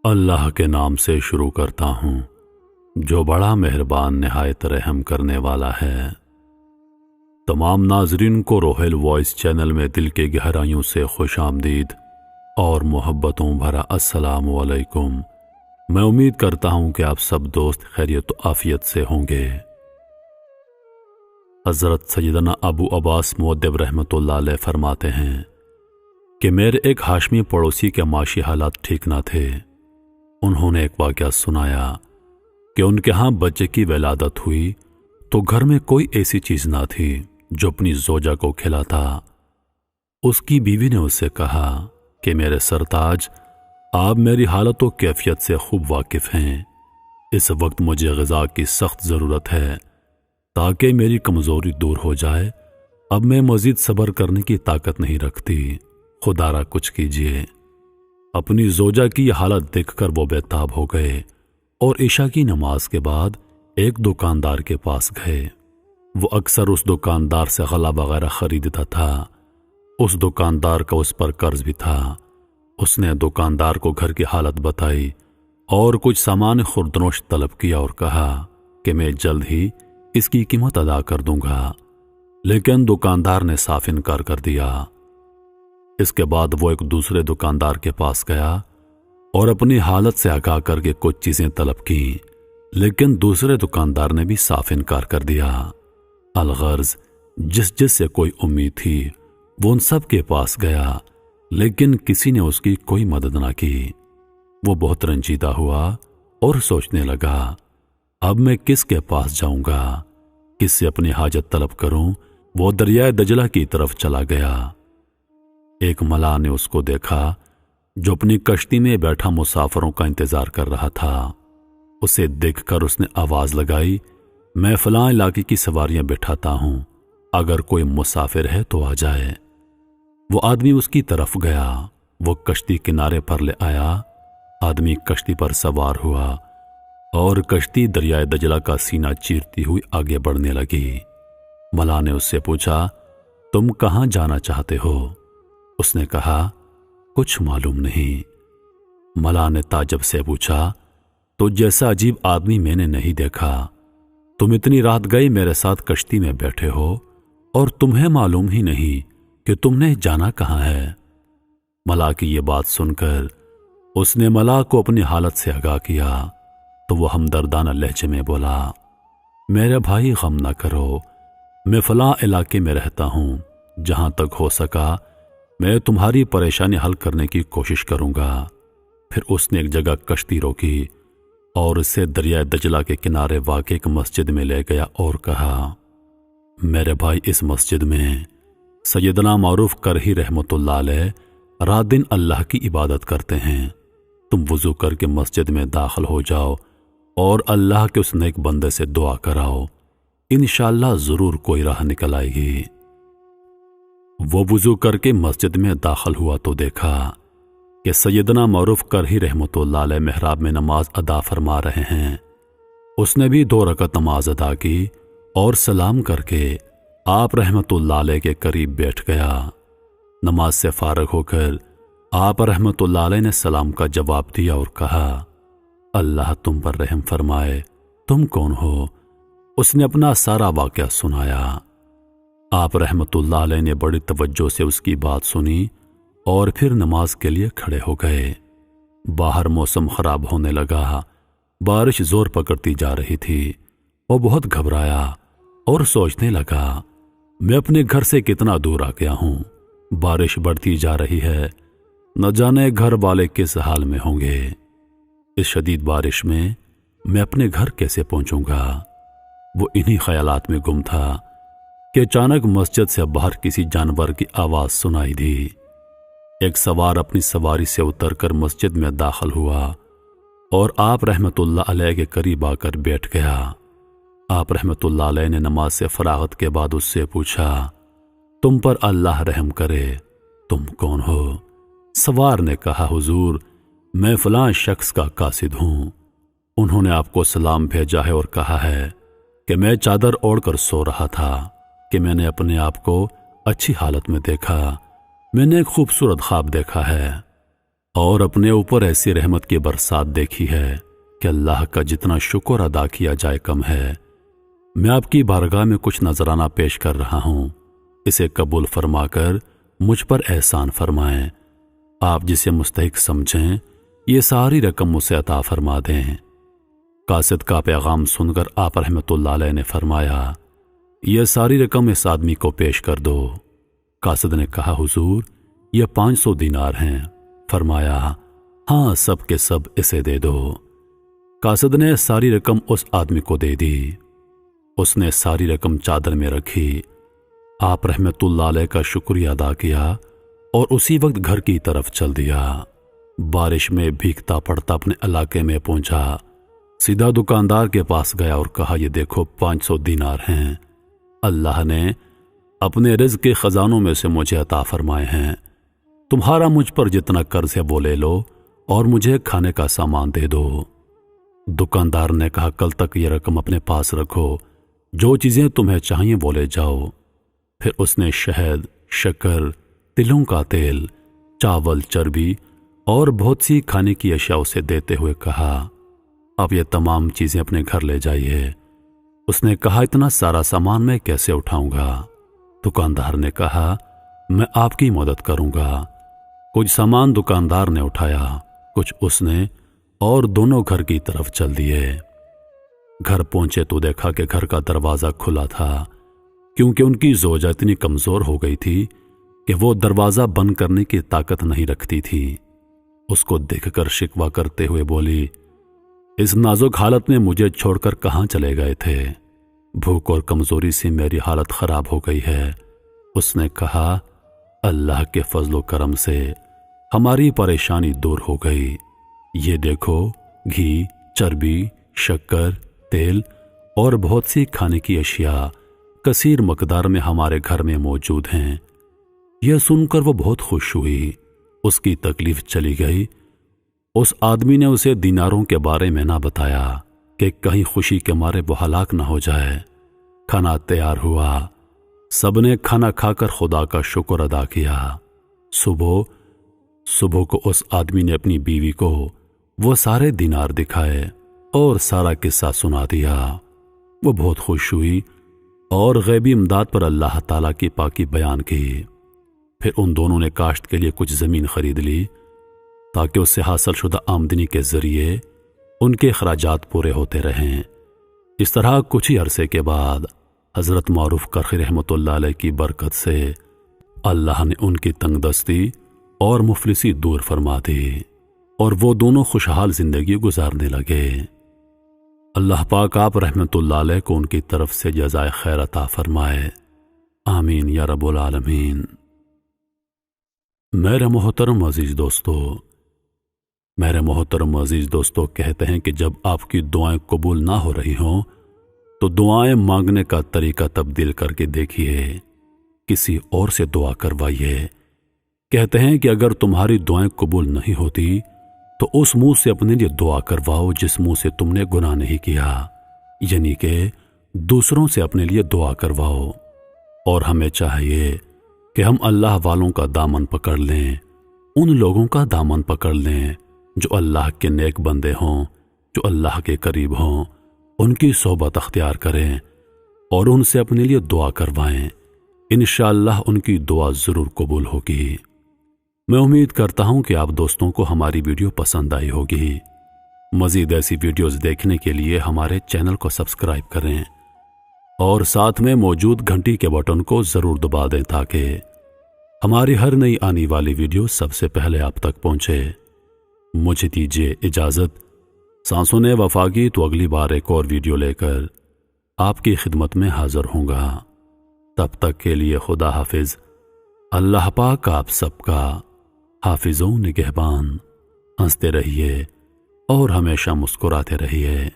اللہ کے نام سے شروع کرتا ہوں جو بڑا مہربان نہایت رحم کرنے والا ہے۔ تمام ناظرین کو روحیل وائس چینل میں دل کے گہرائیوں سے خوش آمدید اور محبتوں بھرا السلام علیکم۔ میں امید کرتا ہوں کہ آپ سب دوست خیریت و عافیت سے ہوں گے۔ حضرت سیدنا ابو عباس مؤدب رحمۃ اللہ علیہ فرماتے ہیں کہ میرے ایک ہاشمی پڑوسی کے معاشی حالات ٹھیک نہ تھے۔ انہوں نے ایک واقعہ سنایا کہ ان کے ہاں بچے کی ولادت ہوئی تو گھر میں کوئی ایسی چیز نہ تھی جو اپنی زوجہ کو کھلاتا۔ اس کی بیوی نے اس سے کہا کہ میرے سرتاج، آپ میری حالت و کیفیت سے خوب واقف ہیں۔ اس وقت مجھے غذا کی سخت ضرورت ہے تاکہ میری کمزوری دور ہو جائے۔ اب میں مزید صبر کرنے کی طاقت نہیں رکھتی، خدا را کچھ کیجیے۔ اپنی زوجہ کی یہ حالت دیکھ کر وہ بے تاب ہو گئے اور عشاء کی نماز کے بعد ایک دکاندار کے پاس گئے۔ وہ اکثر اس دکاندار سے غلہ وغیرہ خریدتا تھا۔ اس دکاندار کا اس پر قرض بھی تھا۔ اس نے دکاندار کو گھر کی حالت بتائی اور کچھ سامان خوردنوش طلب کیا اور کہا کہ میں جلد ہی اس کی قیمت ادا کر دوں گا، لیکن دکاندار نے صاف انکار کر دیا۔ اس کے بعد وہ ایک دوسرے دکاندار کے پاس گیا اور اپنی حالت سے آگاہ کر کے کچھ چیزیں طلب کیں، لیکن دوسرے دکاندار نے بھی صاف انکار کر دیا۔ الغرض جس سے کوئی امید تھی وہ ان سب کے پاس گیا، لیکن کسی نے اس کی کوئی مدد نہ کی۔ وہ بہت رنجیدہ ہوا اور سوچنے لگا، اب میں کس کے پاس جاؤں گا، کس سے اپنی حاجت طلب کروں؟ وہ دریائے دجلہ کی طرف چلا گیا۔ ایک ملاح نے اس کو دیکھا جو اپنی کشتی میں بیٹھا مسافروں کا انتظار کر رہا تھا۔ اسے دیکھ کر اس نے آواز لگائی، میں فلاں علاقے کی سواریاں بٹھاتا ہوں، اگر کوئی مسافر ہے تو آ جائے۔ وہ آدمی اس کی طرف گیا، وہ کشتی کنارے پر لے آیا۔ آدمی کشتی پر سوار ہوا اور کشتی دریائے دجلہ کا سینہ چیرتی ہوئی آگے بڑھنے لگی۔ ملاح نے اس سے پوچھا، تم کہاں جانا چاہتے ہو؟ اس نے کہا، کچھ معلوم نہیں۔ ملاح نے تعجب سے پوچھا، تو جیسا عجیب آدمی میں نے نہیں دیکھا۔ تم اتنی رات گئے میرے ساتھ کشتی میں بیٹھے ہو اور تمہیں معلوم ہی نہیں کہ تم نے جانا کہاں ہے۔ ملاح کی یہ بات سن کر اس نے ملاح کو اپنی حالت سے آگاہ کیا تو وہ ہمدردانہ لہجے میں بولا، میرے بھائی غم نہ کرو، میں فلاں علاقے میں رہتا ہوں، جہاں تک ہو سکا میں تمہاری پریشانی حل کرنے کی کوشش کروں گا۔ پھر اس نے ایک جگہ کشتی روکی اور اسے دریائے دجلہ کے کنارے واقع ایک مسجد میں لے گیا اور کہا، میرے بھائی، اس مسجد میں سیدنا معروف کرہی رحمۃ اللہ علیہ رات دن اللہ کی عبادت کرتے ہیں۔ تم وضو کر کے مسجد میں داخل ہو جاؤ اور اللہ کے اس نیک بندے سے دعا کراؤ، انشاءاللہ ضرور کوئی راہ نکل آئے گی۔ وہ وضو کر کے مسجد میں داخل ہوا تو دیکھا کہ سیدنا معروف کرہی رحمۃ اللہ علیہ محراب میں نماز ادا فرما رہے ہیں۔ اس نے بھی 2 رکعت نماز ادا کی اور سلام کر کے آپ رحمۃ اللہ علیہ کے قریب بیٹھ گیا۔ نماز سے فارغ ہو کر آپ رحمۃ اللہ علیہ نے سلام کا جواب دیا اور کہا، اللہ تم پر رحم فرمائے، تم کون ہو؟ اس نے اپنا سارا واقعہ سنایا۔ آپ رحمۃ اللہ علیہ نے بڑی توجہ سے اس کی بات سنی اور پھر نماز کے لیے کھڑے ہو گئے۔ باہر موسم خراب ہونے لگا، بارش زور پکڑتی جا رہی تھی۔ وہ بہت گھبرایا اور سوچنے لگا، میں اپنے گھر سے کتنا دور آ گیا ہوں، بارش بڑھتی جا رہی ہے، نہ جانے گھر والے کس حال میں ہوں گے۔ اس شدید بارش میں میں اپنے گھر کیسے پہنچوں گا؟ وہ انہی خیالات میں گم تھا کہ اچانک مسجد سے باہر کسی جانور کی آواز سنائی دی۔ ایک سوار اپنی سواری سے اتر کر مسجد میں داخل ہوا اور آپ رحمت اللہ علیہ کے قریب آ کر بیٹھ گیا۔ آپ رحمت اللہ علیہ نے نماز سے فراغت کے بعد اس سے پوچھا، تم پر اللہ رحم کرے، تم کون ہو؟ سوار نے کہا، حضور میں فلاں شخص کا قاصد ہوں، انہوں نے آپ کو سلام بھیجا ہے اور کہا ہے کہ میں چادر اوڑھ کر سو رہا تھا کہ میں نے اپنے آپ کو اچھی حالت میں دیکھا، میں نے ایک خوبصورت خواب دیکھا ہے اور اپنے اوپر ایسی رحمت کی برسات دیکھی ہے کہ اللہ کا جتنا شکر ادا کیا جائے کم ہے۔ میں آپ کی بارگاہ میں کچھ نذرانہ پیش کر رہا ہوں، اسے قبول فرما کر مجھ پر احسان فرمائیں۔ آپ جسے مستحق سمجھیں یہ ساری رقم مجھے عطا فرما دیں۔ قاصد کا پیغام سن کر آپ رحمۃ اللہ علیہ نے فرمایا، یہ ساری رقم اس آدمی کو پیش کر دو۔ قاصد نے کہا، حضور یہ 500 دینار ہیں۔ فرمایا، ہاں سب کے سب اسے دے دو۔ قاصد نے ساری رقم اس آدمی کو دے دی۔ اس نے ساری رقم چادر میں رکھی۔ آپ رحمت اللہ علیہ کا شکریہ ادا کیا اور اسی وقت گھر کی طرف چل دیا۔ بارش میں بھیگتا پڑتا اپنے علاقے میں پہنچا، سیدھا دکاندار کے پاس گیا اور کہا، یہ دیکھو 500 دینار ہیں، اللہ نے اپنے رزق کے خزانوں میں سے مجھے عطا فرمائے ہیں، تمہارا مجھ پر جتنا قرض ہے وہ لے لو اور مجھے کھانے کا سامان دے دو۔ دکاندار نے کہا، کل تک یہ رقم اپنے پاس رکھو، جو چیزیں تمہیں چاہیے وہ لے جاؤ۔ پھر اس نے شہد، شکر، تلوں کا تیل، چاول، چربی اور بہت سی کھانے کی اشیاء اسے دیتے ہوئے کہا، اب یہ تمام چیزیں اپنے گھر لے جائیے۔ اس نے کہا، اتنا سارا سامان میں کیسے اٹھاؤں گا؟ دکاندار نے کہا، میں آپ کی مدد کروں گا۔ کچھ سامان دکاندار نے اٹھایا، کچھ اس نے، اور دونوں گھر کی طرف چل دیے۔ گھر پہنچے تو دیکھا کہ گھر کا دروازہ کھلا تھا، کیونکہ ان کی زوجہ اتنی کمزور ہو گئی تھی کہ وہ دروازہ بند کرنے کی طاقت نہیں رکھتی تھی۔ اس کو دیکھ کر شکوہ کرتے ہوئے بولی، اس نازک حالت میں مجھے چھوڑ کر کہاں چلے گئے تھے؟ بھوک اور کمزوری سے میری حالت خراب ہو گئی ہے۔ اس نے کہا، اللہ کے فضل و کرم سے ہماری پریشانی دور ہو گئی۔ یہ دیکھو، گھی، چربی، شکر، تیل اور بہت سی کھانے کی اشیاء کثیر مقدار میں ہمارے گھر میں موجود ہیں۔ یہ سن کر وہ بہت خوش ہوئی، اس کی تکلیف چلی گئی۔ اس آدمی نے اسے دیناروں کے بارے میں نہ بتایا کہ کہیں خوشی کے مارے وہ ہلاک نہ ہو جائے۔ کھانا تیار ہوا، سب نے کھانا کھا کر خدا کا شکر ادا کیا۔ صبح کو اس آدمی نے اپنی بیوی کو وہ سارے دینار دکھائے اور سارا قصہ سنا دیا۔ وہ بہت خوش ہوئی اور غیبی امداد پر اللہ تعالیٰ کی پاکی بیان کی۔ پھر ان دونوں نے کاشت کے لیے کچھ زمین خرید لی تاکہ اس سے حاصل شدہ آمدنی کے ذریعے ان کے اخراجات پورے ہوتے رہیں۔ اس طرح کچھ ہی عرصے کے بعد حضرت معروف کرخی رحمۃ اللہ علیہ کی برکت سے اللہ نے ان کی تنگ دستی اور مفلسی دور فرما دی اور وہ دونوں خوشحال زندگی گزارنے لگے۔ اللہ پاک آپ رحمۃ اللہ علیہ کو ان کی طرف سے جزائے خیر عطا فرمائے، آمین یا رب العالمین۔ میرے محترم عزیز دوستو، کہتے ہیں کہ جب آپ کی دعائیں قبول نہ ہو رہی ہوں تو دعائیں مانگنے کا طریقہ تبدیل کر کے دیکھیے، کسی اور سے دعا کروائیے۔ کہتے ہیں کہ اگر تمہاری دعائیں قبول نہیں ہوتی تو اس منہ سے اپنے لیے دعا کرواؤ جس منہ سے تم نے گناہ نہیں کیا، یعنی کہ دوسروں سے اپنے لیے دعا کرواؤ۔ اور ہمیں چاہیے کہ ہم اللہ والوں کا دامن پکڑ لیں، ان لوگوں کا دامن پکڑ لیں جو اللہ کے نیک بندے ہوں، جو اللہ کے قریب ہوں، ان کی صحبت اختیار کریں اور ان سے اپنے لیے دعا کروائیں۔ انشاءاللہ ان کی دعا ضرور قبول ہوگی۔ میں امید کرتا ہوں کہ آپ دوستوں کو ہماری ویڈیو پسند آئی ہوگی۔ مزید ایسی ویڈیوز دیکھنے کے لیے ہمارے چینل کو سبسکرائب کریں اور ساتھ میں موجود گھنٹی کے بٹن کو ضرور دبا دیں تاکہ ہماری ہر نئی آنے والی ویڈیو سب سے پہلے آپ تک پہنچے۔ مجھے دیجیے اجازت، سانسوں نے وفا کی تو اگلی بار ایک اور ویڈیو لے کر آپ کی خدمت میں حاضر ہوں گا۔ تب تک کے لیے خدا حافظ۔ اللہ پاک آپ سب کا حافظ و نگہبان۔ ہنستے رہیے اور ہمیشہ مسکراتے رہیے۔